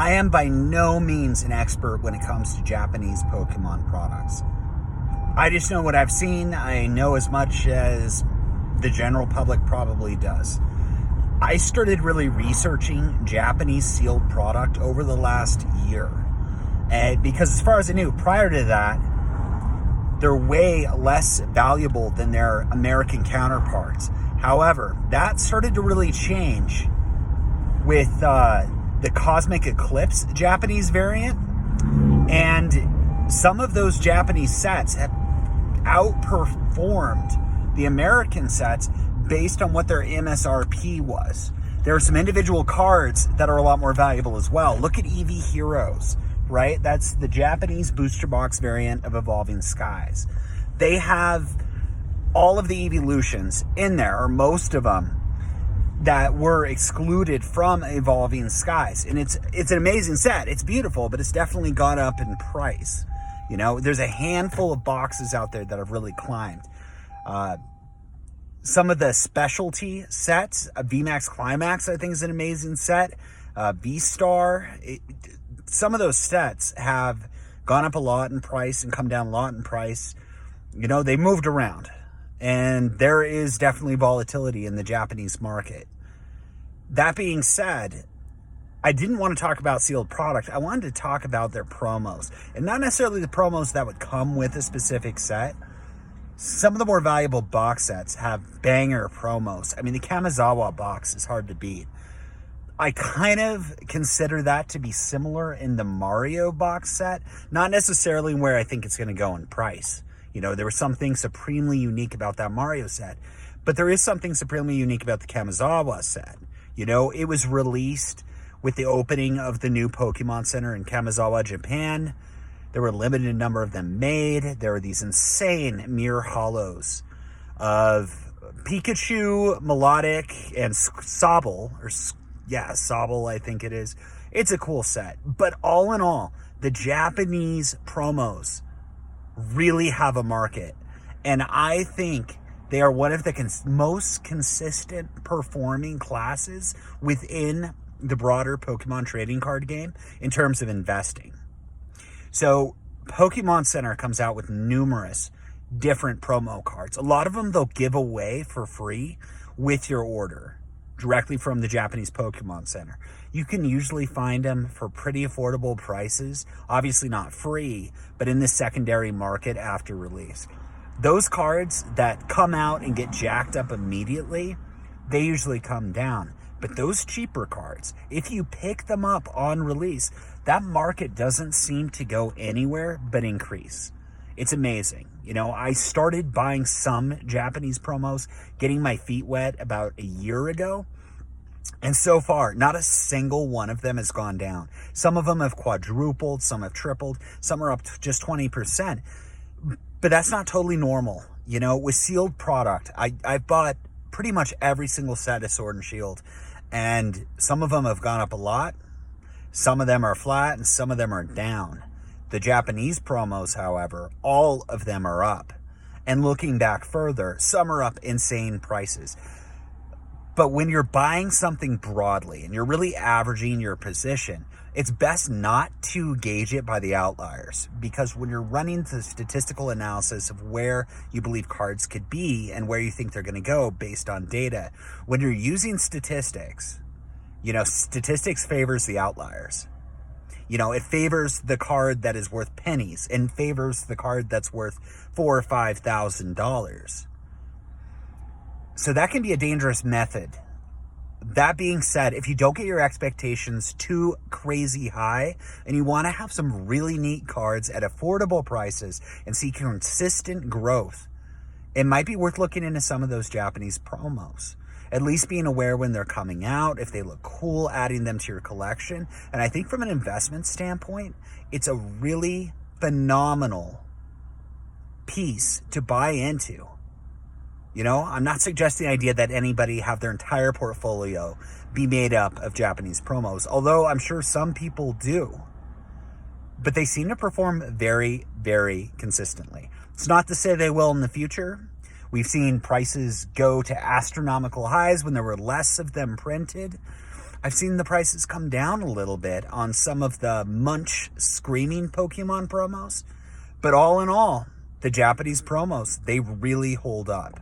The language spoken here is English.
I am by no means an expert when it comes to Japanese Pokemon products. I just know what I've seen. I know as much as the general public probably does. I started really researching Japanese sealed product over the last year. And because as far as I knew, prior to that, they're way less valuable than their American counterparts. However, that started to really change with the Cosmic Eclipse Japanese variant. And some of those Japanese sets have outperformed the American sets based on what their MSRP was. There are some individual cards that are a lot more valuable as well. Look at Eevee Heroes, right? That's the Japanese booster box variant of Evolving Skies. They have all of the evolutions in there, or most of them, that were excluded from Evolving Skies. And it's an amazing set. It's beautiful, but it's definitely gone up in price. You know, there's a handful of boxes out there that have really climbed. Some of the specialty sets, VMAX Climax, I think is an amazing set. V-Star, some of those sets have gone up a lot in price and come down a lot in price. You know, they moved around. And there is definitely volatility in the Japanese market. That being said, I didn't want to talk about sealed product. I wanted to talk about their promos. And not necessarily the promos that would come with a specific set. Some of the more valuable box sets have banger promos. I mean, the Kamizawa box is hard to beat. I kind of consider that to be similar in the Mario box set. Not necessarily where I think it's going to go in price. You know, there was something supremely unique about that Mario set. But there is something supremely unique about the Kamizawa set. You know, it was released with the opening of the new Pokemon Center in Kamizawa, Japan. There were a limited number of them made. There were these insane mirror hollows of Pikachu, Melodic, and Sobble. Sobble, I think it is. It's a cool set. But all in all, the Japanese promos really have a market. And I think they are one of the most consistent performing classes within the broader Pokemon trading card game in terms of investing. So Pokemon Center comes out with numerous different promo cards. A lot of them they'll give away for free with your order directly from the Japanese Pokemon Center. You can usually find them for pretty affordable prices. Obviously not free, but in the secondary market after release. Those cards that come out and get jacked up immediately, they usually come down. But those cheaper cards, if you pick them up on release, that market doesn't seem to go anywhere but increase. It's amazing. You know, I started buying some Japanese promos, getting my feet wet about a year ago. And so far, not a single one of them has gone down. Some of them have quadrupled, some have tripled, some are up to just 20%. But that's not totally normal. You know, with sealed product, I've bought pretty much every single set of Sword and Shield. And some of them have gone up a lot. Some of them are flat and some of them are down. The Japanese promos, however, all of them are up. And looking back further, some are up insane prices. But when you're buying something broadly and you're really averaging your position, it's best not to gauge it by the outliers. Because when you're running the statistical analysis of where you believe cards could be and where you think they're going to go based on data, when you're using statistics, you know, statistics favors the outliers. You know, it favors the card that is worth pennies and favors the card that's worth $4,000 or $5,000. So that can be a dangerous method. That being said, if you don't get your expectations too crazy high and you want to have some really neat cards at affordable prices and see consistent growth, it might be worth looking into some of those Japanese promos. At least being aware when they're coming out, if they look cool, adding them to your collection. And I think from an investment standpoint, it's a really phenomenal piece to buy into. You know, I'm not suggesting the idea that anybody have their entire portfolio be made up of Japanese promos, although I'm sure some people do. But they seem to perform very, very consistently. It's not to say they will in the future. We've seen prices go to astronomical highs when there were less of them printed. I've seen the prices come down a little bit on some of the Munch Screaming Pokemon promos. But all in all, the Japanese promos, they really hold up.